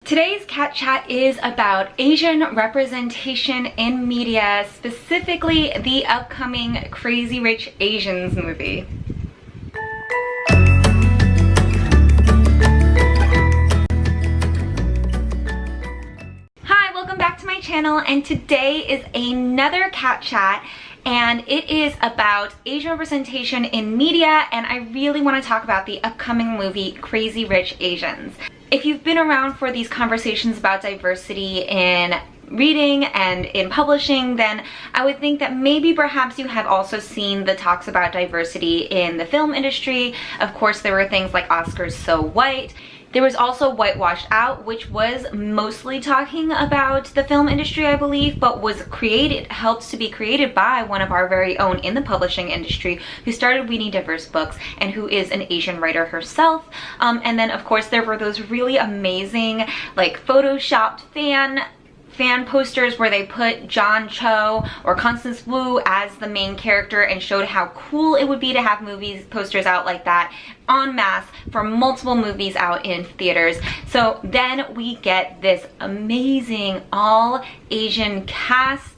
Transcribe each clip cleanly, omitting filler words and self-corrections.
Today's Cat Chat is about Asian representation in media, specifically the upcoming Crazy Rich Asians movie. Hi, welcome back to my channel, and today is another Cat Chat, and it is about Asian representation in media, and I really want to talk about the upcoming movie Crazy Rich Asians. If you've been around for these conversations about diversity in reading and in publishing, then I would think that maybe perhaps you have also seen the talks about diversity in the film industry. Of course, there were things like Oscar's So White. There was also Whitewashed Out, which was mostly talking about the film industry, I believe, but was helped to be created by one of our very own in the publishing industry who started We Need Diverse Books and who is an Asian writer herself. And then, of course, there were those really amazing, like, photoshopped fan posters where they put John Cho or Constance Wu as the main character and showed how cool it would be to have posters out like that en masse for multiple movies out in theaters. So then we get this amazing all Asian cast,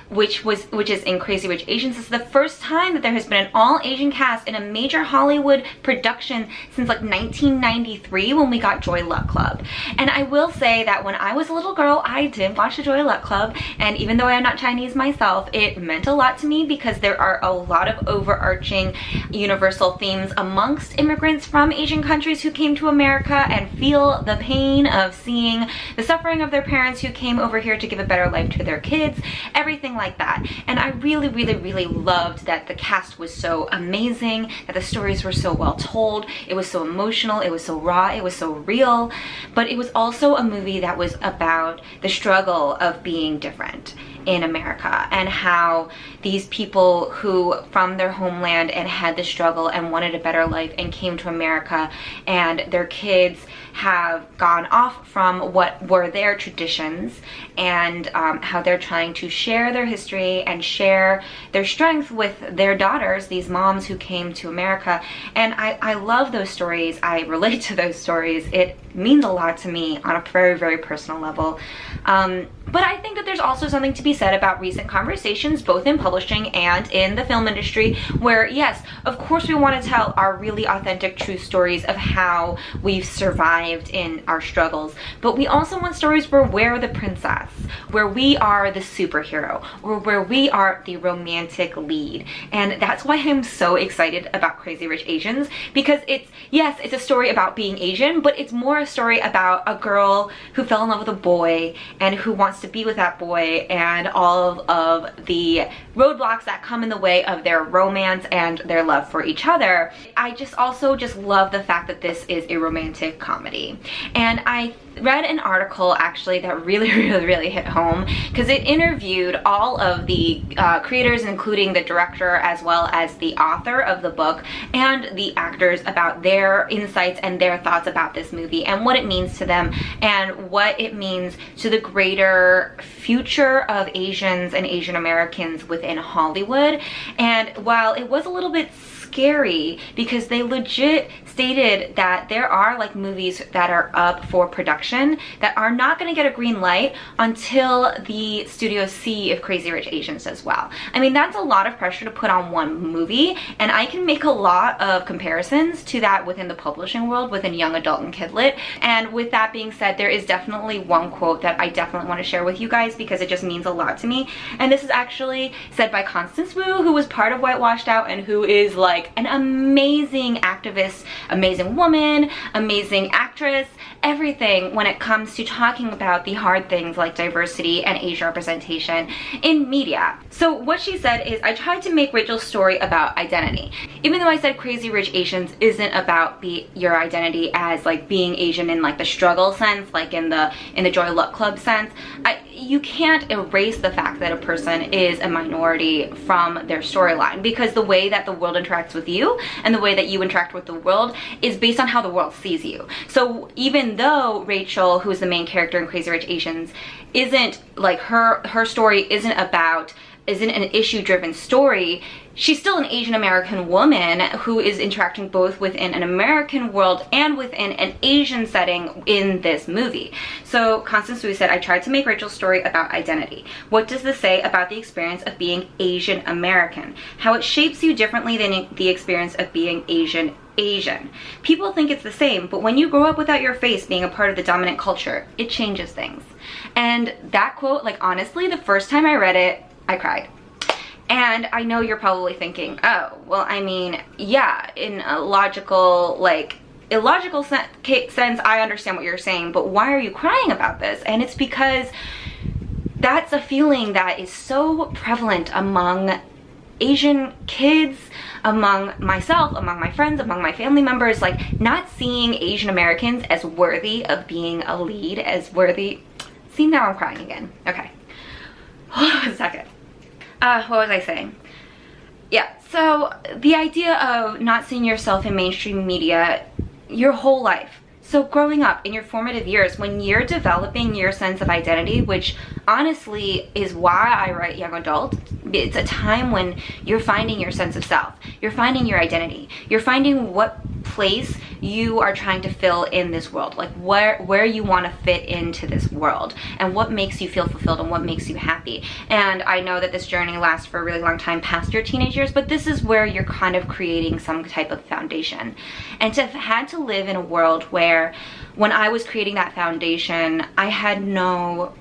which is in Crazy Rich Asians. This is the first time that there has been an all-Asian cast in a major Hollywood production since like 1993 when we got Joy Luck Club. And I will say that when I was a little girl, I did watch the Joy Luck Club, and even though I am not Chinese myself, it meant a lot to me because there are a lot of overarching universal themes amongst immigrants from Asian countries who came to America and feel the pain of seeing the suffering of their parents who came over here to give a better life to their kids, everything like that. And I really loved that the cast was so amazing, that the stories were so well told, it was so emotional, it was so raw, it was so real, but it was also a movie that was about the struggle of being different in America and how these people who from their homeland and had the struggle and wanted a better life and came to America, and their kids have gone off from what were their traditions, and how they're trying to share their history and share their strength with their daughters, these moms who came to America. And I love those stories. I relate to those stories. It means a lot to me on a very personal level. But I think that there's also something to be said about recent conversations, both in publishing and in the film industry, where yes, of course we want to tell our really authentic, true stories of how we've survived in our struggles, but we also want stories where we're the princess, where we are the superhero, or where we are the romantic lead. And that's why I'm so excited about Crazy Rich Asians, because it's a story about being Asian, but it's more a story about a girl who fell in love with a boy and who wants to be with that boy, and all of the roadblocks that come in the way of their romance and their love for each other. I also love the fact that this is a romantic comedy. And I read an article actually that really hit home, because it interviewed all of the creators, including the director as well as the author of the book and the actors, about their insights and their thoughts about this movie and what it means to them and what it means to the greater future of Asians and Asian Americans within Hollywood. And while it was a little bit scary, because they legit stated that there are like movies that are up for production that are not going to get a green light until the studios see if Crazy Rich Asians does well. I mean, that's a lot of pressure to put on one movie, and I can make a lot of comparisons to that within the publishing world, within young adult and kid lit. And with that being said, there is definitely one quote that I definitely want to share with you guys because it just means a lot to me. And this is actually said by Constance Wu, who was part of Whitewashed Out and who is like an amazing activist, amazing woman, amazing actress, everything when it comes to talking about the hard things like diversity and Asian representation in media. So what she said is, I tried to make Rachel's story about identity. Even though I said Crazy Rich Asians isn't about your identity as like being Asian in like the struggle sense, like in the Joy Luck Club sense, you can't erase the fact that a person is a minority from their storyline, because the way that the world interacts with you and the way that you interact with the world is based on how the world sees you. So even though Rachel, who's the main character in Crazy Rich Asians, isn't like her story isn't about isn't an issue-driven story. She's still an Asian American woman who is interacting both within an American world and within an Asian setting in this movie. So Constance Wu said, I tried to make Rachel's story about identity. What does this say about the experience of being Asian American? How it shapes you differently than the experience of being Asian. People think it's the same, but when you grow up without your face being a part of the dominant culture, it changes things. And that quote, like honestly, the first time I read it, I cried. And I know you're probably thinking, oh, well, I mean, yeah, in a logical, like, illogical sense, I understand what you're saying, but why are you crying about this? And it's because that's a feeling that is so prevalent among Asian kids, among myself, among my friends, among my family members, like not seeing Asian Americans as worthy of being a lead, as worthy. See, now I'm crying again. Okay. Hold on a second. What was I saying? Yeah, so the idea of not seeing yourself in mainstream media your whole life. So growing up in your formative years, when you're developing your sense of identity, which honestly is why I write young adult, it's a time when you're finding your sense of self, you're finding your identity, you're finding what place you are trying to fill in this world, like where you want to fit into this world and what makes you feel fulfilled and what makes you happy. And I know that this journey lasts for a really long time past your teenage years, but this is where you're kind of creating some type of foundation. And to have had to live in a world where when I was creating that foundation, I had no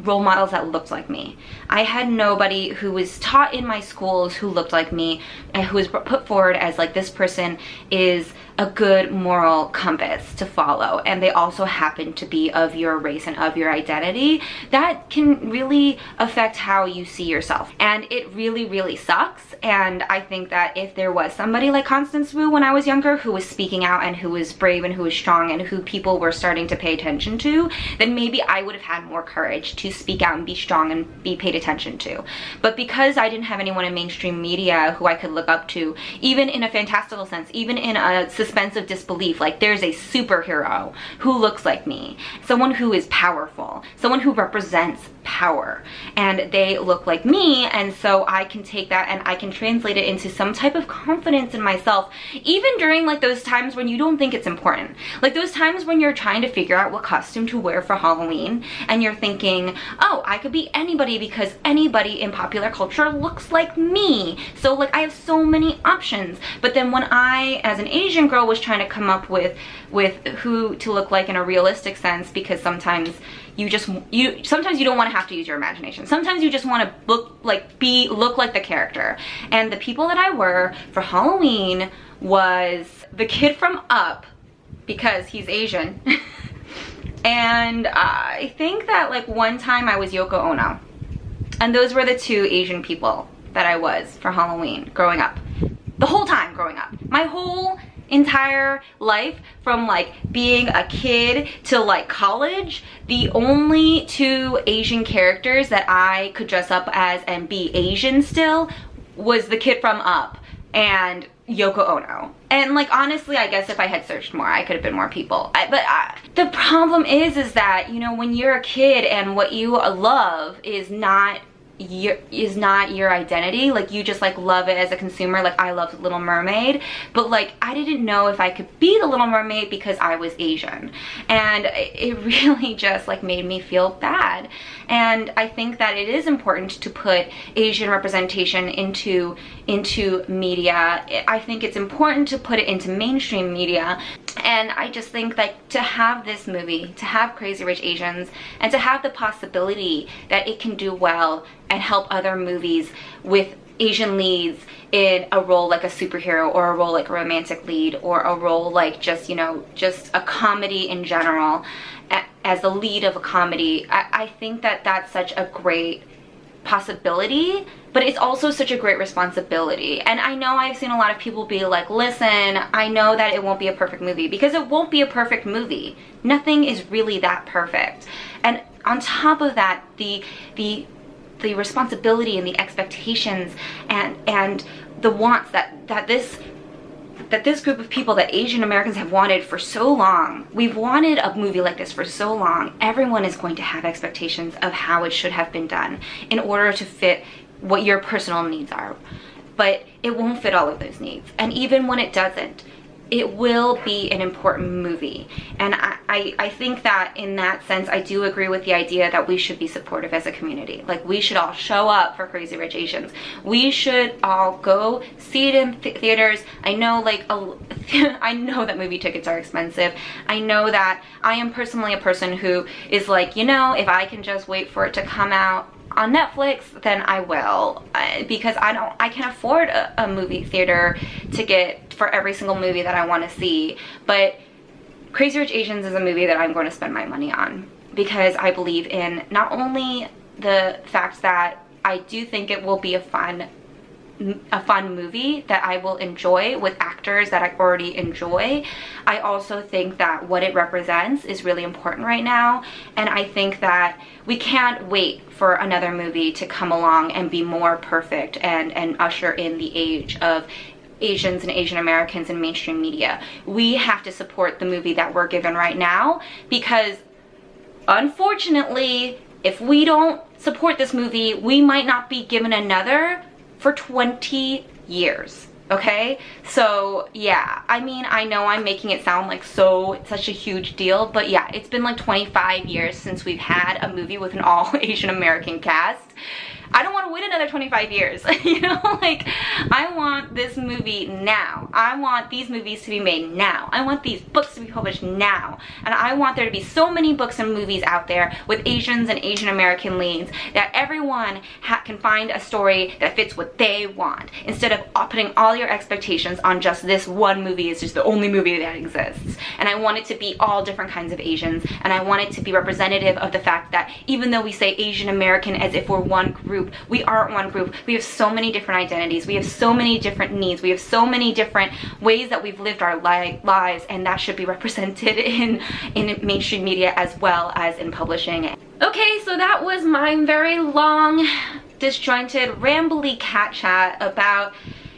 role models that looked like me. I had nobody who was taught in my schools who looked like me and who was put forward as like, this person is a good moral compass to follow, and they also happen to be of your race and of your identity. That can really affect how you see yourself, and it really, really sucks. And I think that if there was somebody like Constance Wu when I was younger who was speaking out and who was brave and who was strong and who people were starting to pay attention to, then maybe I would have had more courage to speak out and be strong and be paid attention to. But because I didn't have anyone in mainstream media who I could look up to, even in a fantastical sense, even in a suspense of disbelief, like there's a superhero who looks like me, someone who is powerful, someone who represents power, and they look like me, and so I can take that and I can translate it into some type of confidence in myself, even during like those times when you don't think it's important, like those times when you're trying to figure out what costume to wear for Halloween and you're thinking, oh, I could be anybody because anybody in popular culture looks like me, so like I have so many options. But then when I, as an Asian girl, was trying to come up with who to look like in a realistic sense, because sometimes you don't want to have to use your imagination. Sometimes you just want to look like the character. And the people that I were for Halloween was the kid from Up, because he's Asian. And I think that like one time I was Yoko Ono. And those were the two Asian people that I was for Halloween growing up. The whole time growing up. My whole entire life, from like being a kid to like college, the only two Asian characters that I could dress up as and be Asian still was the kid from Up and Yoko Ono. And like honestly, I guess if I had searched more, I could have been more people. The problem is that, you know, when you're a kid and what you love is not your identity, like you just like love it as a consumer. Like I loved Little Mermaid, but like I didn't know if I could be the Little Mermaid because I was Asian, and it really just like made me feel bad. And I think that it is important to put Asian representation into media. I think it's important to put it into mainstream media. And I just think that to have this movie, to have Crazy Rich Asians, and to have the possibility that it can do well and help other movies with Asian leads in a role like a superhero, or a role like a romantic lead, or a role like just, you know, just a comedy in general, as the lead of a comedy, I think that that's such a great possibility, but it's also such a great responsibility. And I know I've seen a lot of people be like, listen, I know that it won't be a perfect movie, because it won't be a perfect movie. Nothing is really that perfect. And on top of that, the responsibility and the expectations and the wants that this group of people, that Asian Americans have wanted for so long. We've wanted a movie like this for so long. Everyone is going to have expectations of how it should have been done in order to fit what your personal needs are, but it won't fit all of those needs. And even when it doesn't, it will be an important movie. And I think that in that sense, I do agree with the idea that we should be supportive as a community. Like, we should all show up for Crazy Rich Asians. We should all go see it in theaters. I know, like, I know that movie tickets are expensive. I know that I am personally a person who is like, you know, if I can just wait for it to come out on Netflix, then I will, because I can't afford a movie theater ticket for every single movie that I want to see. But Crazy Rich Asians is a movie that I'm going to spend my money on, because I believe in not only the fact that I do think it will be a fun movie that I will enjoy with actors that I already enjoy. I also think that what it represents is really important right now, and I think that we can't wait for another movie to come along and be more perfect and usher in the age of Asians and Asian Americans in mainstream media. We have to support the movie that we're given right now, because unfortunately, if we don't support this movie, we might not be given another for 20 years, okay? So yeah, I mean, I know I'm making it sound like such a huge deal, but yeah, it's been like 25 years since we've had a movie with an all Asian American cast. I don't want to wait another 25 years, you know, like, I want this movie now. I want these movies to be made now. I want these books to be published now. And I want there to be so many books and movies out there with Asians and Asian American leads that everyone can find a story that fits what they want, instead of putting all your expectations on just this one movie. It's just the only movie that exists. And I want it to be all different kinds of Asians, and I want it to be representative of the fact that even though we say Asian American as if we're one group, we aren't one group. We have so many different identities. We have so many different needs. We have so many different ways that we've lived our lives, and that should be represented in mainstream media as well as in publishing. Okay, so that was my very long, disjointed, rambly cat chat about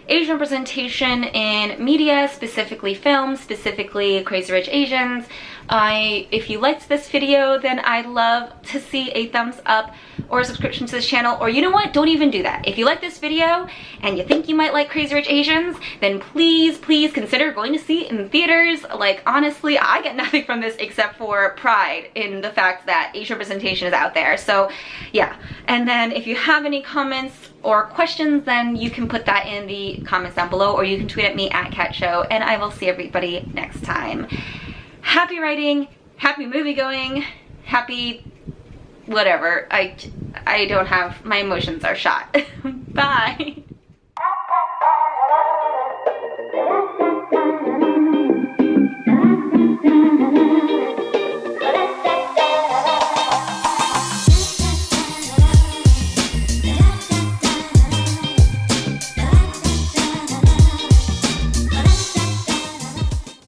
Asian representation in media, specifically film, specifically Crazy Rich Asians. If you liked this video, then I'd love to see a thumbs up or a subscription to this channel, or you know what, don't even do that. If you like this video and you think you might like Crazy Rich Asians, then please consider going to see it in theaters. Like, honestly, I get nothing from this except for pride in the fact that Asian representation is out there. So yeah, and then if you have any comments or questions, then you can put that in the comments down below, or you can tweet at me at CatShow, and I will see everybody next time. Happy writing, happy movie going, happy whatever. I don't have, my emotions are shot. Bye.